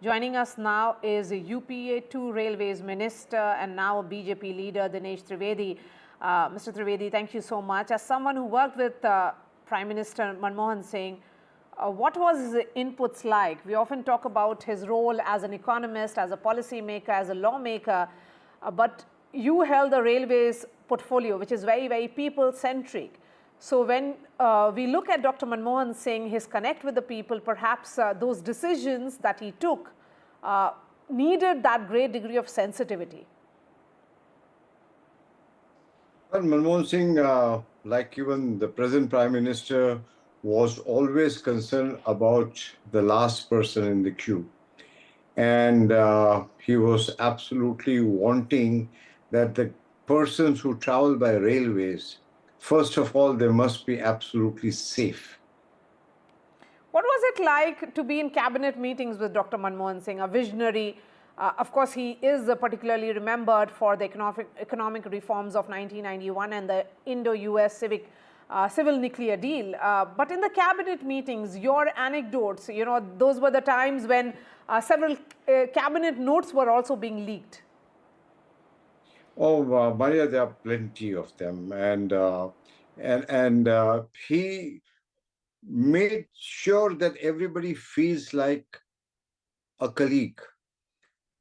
Joining us now is UPA2 Railways Minister and now a BJP leader, Dinesh Trivedi. Mr. Trivedi, thank you so much. As someone who worked with Prime Minister Manmohan Singh, what was his inputs like? We often talk about his role as an economist, as a policy maker, as a lawmaker, but you held the railways portfolio, which is very, very people-centric. So when we look at Dr. Manmohan Singh, his connect with the people, perhaps those decisions that he took needed that great degree of sensitivity. Well, Manmohan Singh, like even the present Prime Minister, was always concerned about the last person in the queue. And he was absolutely wanting that the persons who travel by railways, first of all, they must be absolutely safe. What was it like to be in cabinet meetings with Dr. Manmohan Singh, a visionary? Of course, he is particularly remembered for the economic reforms of 1991 and the Indo-US civil nuclear deal. But in the cabinet meetings, your anecdotes, those were the times when several cabinet notes were also being leaked. Oh, Maria, there are plenty of them. And he made sure that everybody feels like a colleague.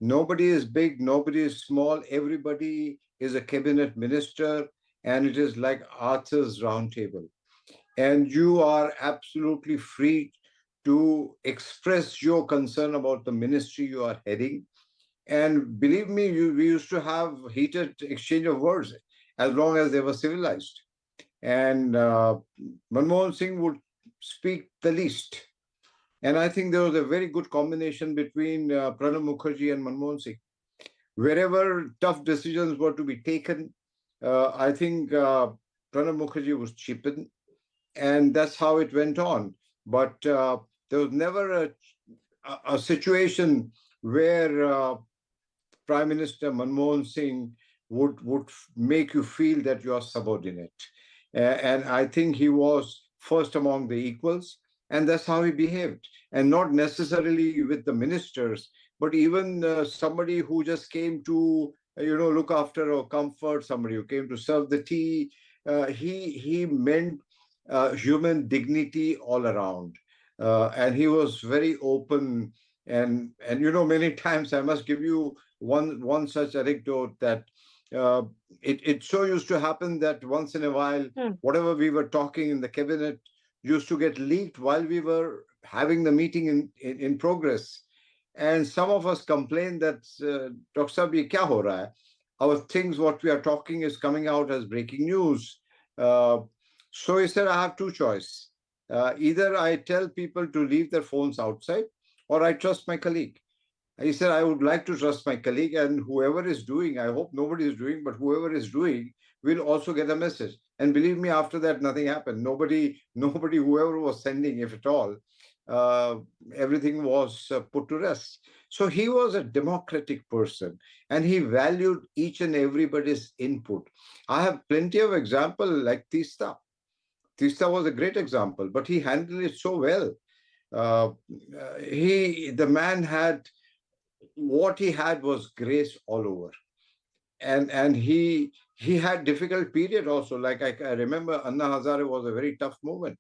Nobody is big, nobody is small, everybody is a cabinet minister, and it is like Arthur's round table. And you are absolutely free to express your concern about the ministry you are heading. And believe me, we used to have heated exchange of words as long as they were civilized. And Manmohan Singh would speak the least. And I think there was a very good combination between Pranab Mukherjee and Manmohan Singh. Wherever tough decisions were to be taken, I think Pranab Mukherjee was cheapened, and that's how it went on. But there was never a situation where Prime Minister Manmohan Singh would make you feel that you are subordinate. And I think he was first among the equals, and that's how he behaved. And not necessarily with the ministers, but even somebody who just came to, look after or comfort, somebody who came to serve the tea. He meant human dignity all around. And he was very open. And many times I must give you one such anecdote that it so used to happen that once in a while, whatever we were talking in the cabinet used to get leaked while we were having the meeting in progress. And some of us complained that, Dr. Sahab, ye kya ho raha hai? Our things, what we are talking is coming out as breaking news. So he said, I have two choices. Either I tell people to leave their phones outside, or I trust my colleague. He said, I would like to trust my colleague, and whoever is doing, I hope nobody is doing, but whoever is doing will also get a message. And believe me, after that, nothing happened. Nobody, whoever was sending, if at all, everything was put to rest. So he was a democratic person, and he valued each and everybody's input. I have plenty of examples like Tista. Tista was a great example, but he handled it so well. The man had, what he had was grace all over. And he had difficult period also. Like I remember Anna Hazare was a very tough moment.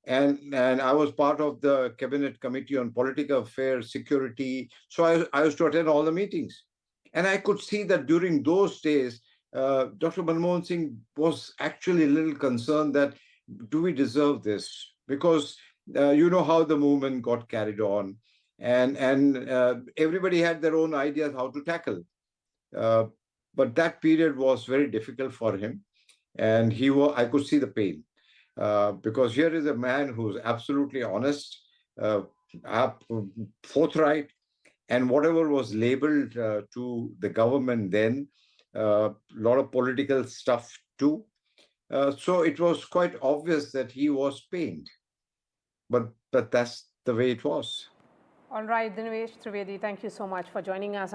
And I was part of the cabinet committee on political affairs, security. So I used to attend all the meetings. And I could see that during those days, Dr. Manmohan Singh was actually a little concerned that, do we deserve this? Because you know how the movement got carried on. And everybody had their own ideas how to tackle. But that period was very difficult for him. And I could see the pain. Because here is a man who's absolutely honest, forthright, and whatever was labeled to the government then, a lot of political stuff too. So it was quite obvious that he was pained. But that's the way it was. All right, Dinesh Trivedi, thank you so much for joining us.